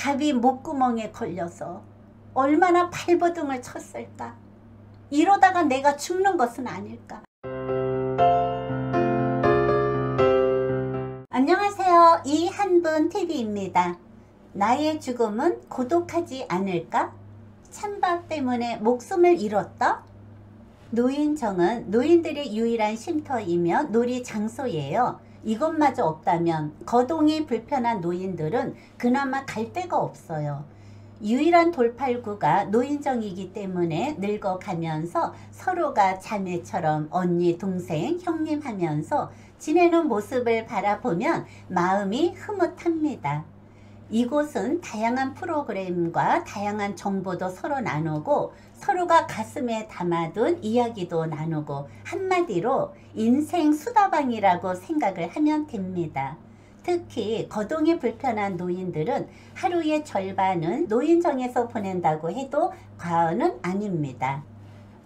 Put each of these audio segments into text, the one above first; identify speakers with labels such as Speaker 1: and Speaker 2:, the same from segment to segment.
Speaker 1: 갑이 목구멍에 걸려서 얼마나 발버둥을 쳤을까. 이러다가 내가 죽는 것은 아닐까. 안녕하세요. 이한분TV입니다. 나의 죽음은 고독하지 않을까? 찬밥 때문에 목숨을 잃었다? 노인정은 노인들의 유일한 쉼터이며 놀이 장소예요. 이것마저 없다면 거동이 불편한 노인들은 그나마 갈 데가 없어요. 유일한 돌팔구가 노인정이기 때문에 늙어가면서 서로가 자매처럼 언니, 동생, 형님 하면서 지내는 모습을 바라보면 마음이 흐뭇합니다. 이곳은 다양한 프로그램과 다양한 정보도 서로 나누고 서로가 가슴에 담아둔 이야기도 나누고 한마디로 인생 수다방이라고 생각을 하면 됩니다. 특히 거동이 불편한 노인들은 하루의 절반은 노인정에서 보낸다고 해도 과언은 아닙니다.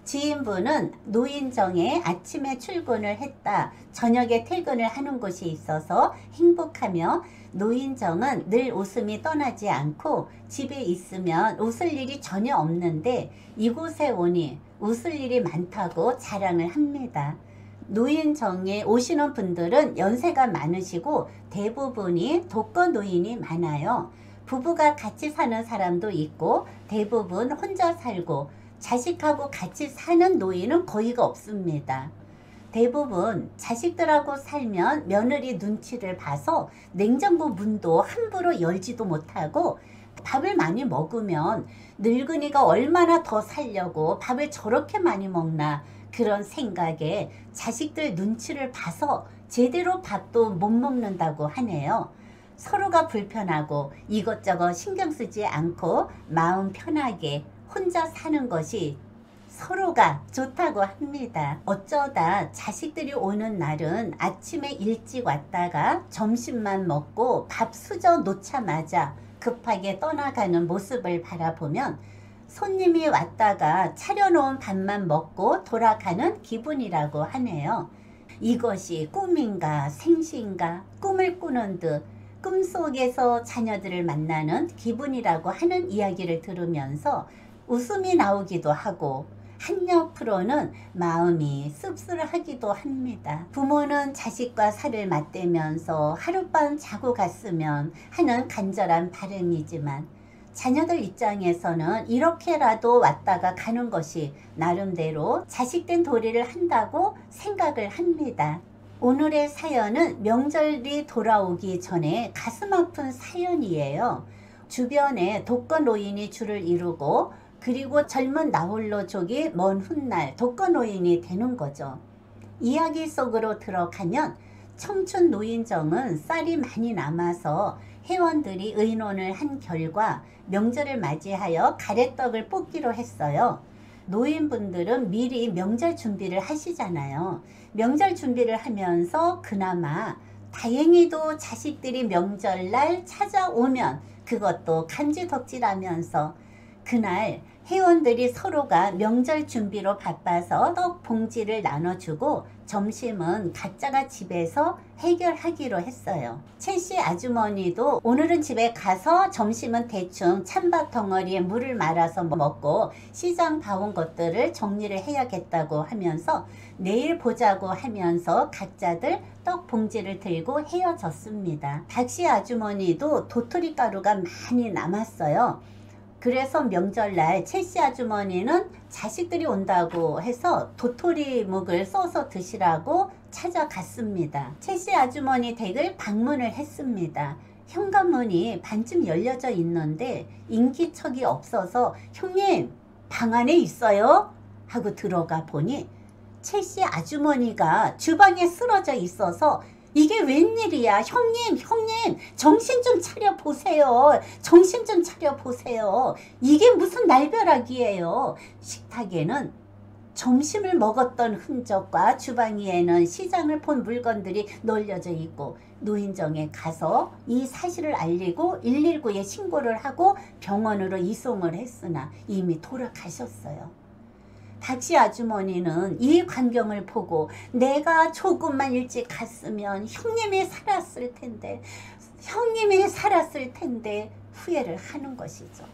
Speaker 1: 지인분은 노인정에 아침에 출근을 했다, 저녁에 퇴근을 하는 곳이 있어서 행복하며 노인정은 늘 웃음이 떠나지 않고 집에 있으면 웃을 일이 전혀 없는데 이곳에 오니 웃을 일이 많다고 자랑을 합니다. 노인정에 오시는 분들은 연세가 많으시고 대부분이 독거노인이 많아요. 부부가 같이 사는 사람도 있고 대부분 혼자 살고 자식하고 같이 사는 노인은 거의가 없습니다. 대부분 자식들하고 살면 며느리 눈치를 봐서 냉장고 문도 함부로 열지도 못하고 밥을 많이 먹으면 늙은이가 얼마나 더 살려고 밥을 저렇게 많이 먹나 그런 생각에 자식들 눈치를 봐서 제대로 밥도 못 먹는다고 하네요. 서로가 불편하고 이것저것 신경 쓰지 않고 마음 편하게 혼자 사는 것이 서로가 좋다고 합니다. 어쩌다 자식들이 오는 날은 아침에 일찍 왔다가 점심만 먹고 밥 수저 놓자마자 급하게 떠나가는 모습을 바라보면 손님이 왔다가 차려놓은 밥만 먹고 돌아가는 기분이라고 하네요. 이것이 꿈인가 생시인가 꿈을 꾸는 듯 꿈속에서 자녀들을 만나는 기분이라고 하는 이야기를 들으면서 웃음이 나오기도 하고 한옆으로는 마음이 씁쓸하기도 합니다. 부모는 자식과 살을 맞대면서 하룻밤 자고 갔으면 하는 간절한 바람이지만 자녀들 입장에서는 이렇게라도 왔다가 가는 것이 나름대로 자식된 도리를 한다고 생각을 합니다. 오늘의 사연은 명절이 돌아오기 전에 가슴 아픈 사연이에요. 주변에 독거노인이 줄을 이루고 그리고 젊은 나홀로족이 먼 훗날 독거노인이 되는 거죠. 이야기 속으로 들어가면 청춘 노인정은 쌀이 많이 남아서 회원들이 의논을 한 결과 명절을 맞이하여 가래떡을 뽑기로 했어요. 노인분들은 미리 명절 준비를 하시잖아요. 명절 준비를 하면서 그나마 다행히도 자식들이 명절날 찾아오면 그것도 간지덕질하면서 그날 회원들이 서로가 명절 준비로 바빠서 떡 봉지를 나눠주고 점심은 각자가 집에서 해결하기로 했어요. 채씨 아주머니도 오늘은 집에 가서 점심은 대충 찬밥 덩어리에 물을 말아서 먹고 시장 봐온 것들을 정리를 해야겠다고 하면서 내일 보자고 하면서 각자들 떡 봉지를 들고 헤어졌습니다. 박씨 아주머니도 도토리 가루가 많이 남았어요. 그래서 명절날 채씨 아주머니는 자식들이 온다고 해서 도토리 묵을 써서 드시라고 찾아갔습니다. 채씨 아주머니 댁을 방문을 했습니다. 현관문이 반쯤 열려져 있는데 인기척이 없어서 형님 방 안에 있어요? 하고 들어가 보니 채씨 아주머니가 주방에 쓰러져 있어서 이게 웬일이야 형님 정신 좀 차려보세요. 정신 좀 차려보세요. 이게 무슨 날벼락이에요. 식탁에는 점심을 먹었던 흔적과 주방 위에는 시장을 본 물건들이 널려져 있고 노인정에 가서 이 사실을 알리고 119에 신고를 하고 병원으로 이송을 했으나 이미 돌아가셨어요. 박씨 아주머니는 이 광경을 보고 내가 조금만 일찍 갔으면 형님이 살았을 텐데 후회를 하는 것이죠.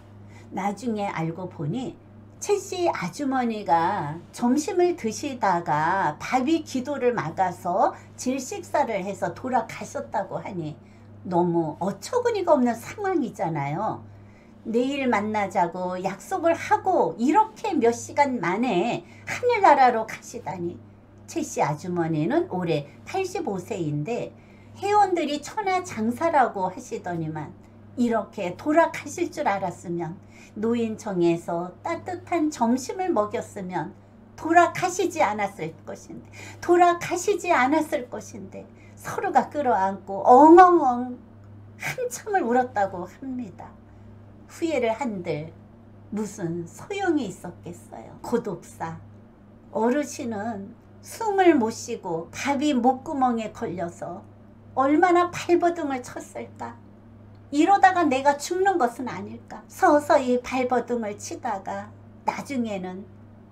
Speaker 1: 나중에 알고 보니 최씨 아주머니가 점심을 드시다가 밥이 기도를 막아서 질식사를 해서 돌아가셨다고 하니 너무 어처구니가 없는 상황이잖아요. 내일 만나자고 약속을 하고 이렇게 몇 시간 만에 하늘나라로 가시다니. 최씨 아주머니는 올해 85세인데 회원들이 천하장사라고 하시더니만 이렇게 돌아가실 줄 알았으면 노인정에서 따뜻한 점심을 먹였으면 돌아가시지 않았을 것인데 서로가 끌어안고 엉엉엉 한참을 울었다고 합니다. 후회를 한들 무슨 소용이 있었겠어요. 고독사. 어르신은 숨을 못 쉬고 밥이 목구멍에 걸려서 얼마나 발버둥을 쳤을까. 이러다가 내가 죽는 것은 아닐까. 서서히 발버둥을 치다가 나중에는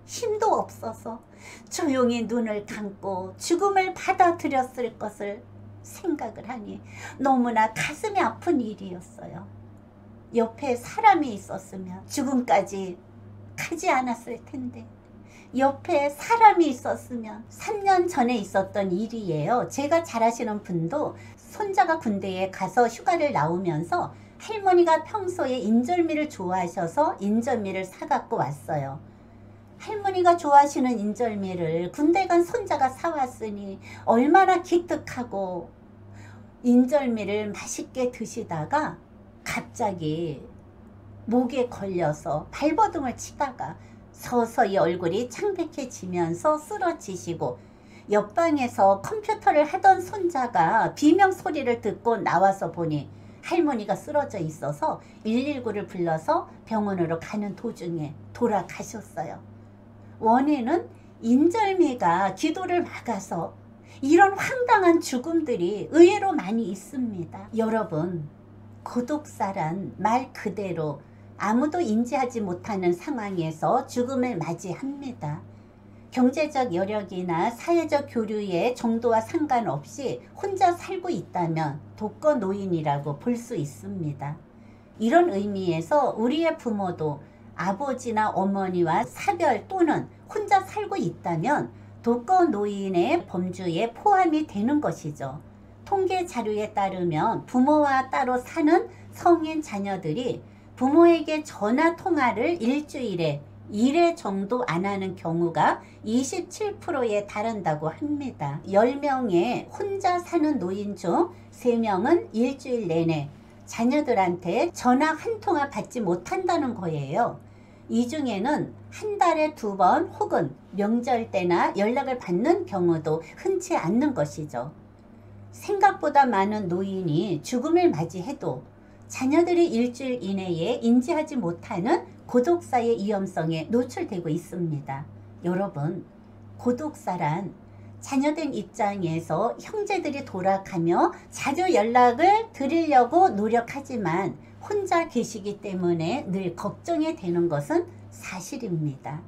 Speaker 1: 힘도 없어서 조용히 눈을 감고 죽음을 받아들였을 것을 생각을 하니 너무나 가슴이 아픈 일이었어요. 옆에 사람이 있었으면 죽음까지 가지 않았을 텐데. 옆에 사람이 있었으면 3년 전에 있었던 일이에요. 제가 잘 아시는 분도 손자가 군대에 가서 휴가를 나오면서 할머니가 평소에 인절미를 좋아하셔서 인절미를 사갖고 왔어요. 할머니가 좋아하시는 인절미를 군대 간 손자가 사왔으니 얼마나 기특하고 인절미를 맛있게 드시다가 갑자기 목에 걸려서 발버둥을 치다가 서서히 얼굴이 창백해지면서 쓰러지시고 옆방에서 컴퓨터를 하던 손자가 비명소리를 듣고 나와서 보니 할머니가 쓰러져 있어서 119를 불러서 병원으로 가는 도중에 돌아가셨어요. 원인은 인절미가 기도를 막아서 이런 황당한 죽음들이 의외로 많이 있습니다. 여러분, 고독사란 말 그대로 아무도 인지하지 못하는 상황에서 죽음을 맞이합니다. 경제적 여력이나 사회적 교류의 정도와 상관없이 혼자 살고 있다면 독거노인이라고 볼 수 있습니다. 이런 의미에서 우리의 부모도 아버지나 어머니와 사별 또는 혼자 살고 있다면 독거노인의 범주에 포함이 되는 것이죠. 통계 자료에 따르면 부모와 따로 사는 성인 자녀들이 부모에게 전화 통화를 일주일에 1회 정도 안 하는 경우가 27%에 달한다고 합니다. 10명의 혼자 사는 노인 중 3명은 일주일 내내 자녀들한테 전화 한 통화 받지 못한다는 거예요. 이 중에는 한 달에 2번 혹은 명절 때나 연락을 받는 경우도 흔치 않는 것이죠. 생각보다 많은 노인이 죽음을 맞이해도 자녀들이 일주일 이내에 인지하지 못하는 고독사의 위험성에 노출되고 있습니다. 여러분, 고독사란 자녀된 입장에서 형제들이 돌아가며 자주 연락을 드리려고 노력하지만 혼자 계시기 때문에 늘 걱정이 되는 것은 사실입니다.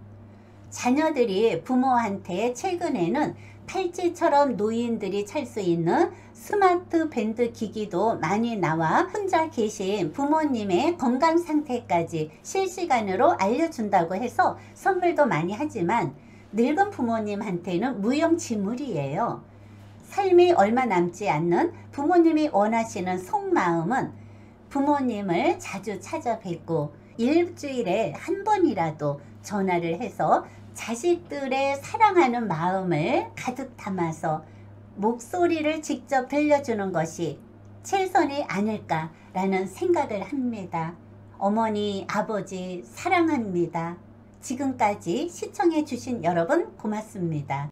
Speaker 1: 자녀들이 부모한테 최근에는 팔찌처럼 노인들이 찰 수 있는 스마트 밴드 기기도 많이 나와 혼자 계신 부모님의 건강 상태까지 실시간으로 알려준다고 해서 선물도 많이 하지만 늙은 부모님한테는 무용지물이에요. 삶이 얼마 남지 않는 부모님이 원하시는 속마음은 부모님을 자주 찾아뵙고 일주일에 한 번이라도 전화를 해서 자식들의 사랑하는 마음을 가득 담아서 목소리를 직접 들려주는 것이 최선이 아닐까라는 생각을 합니다. 어머니, 아버지 사랑합니다. 지금까지 시청해 주신 여러분 고맙습니다.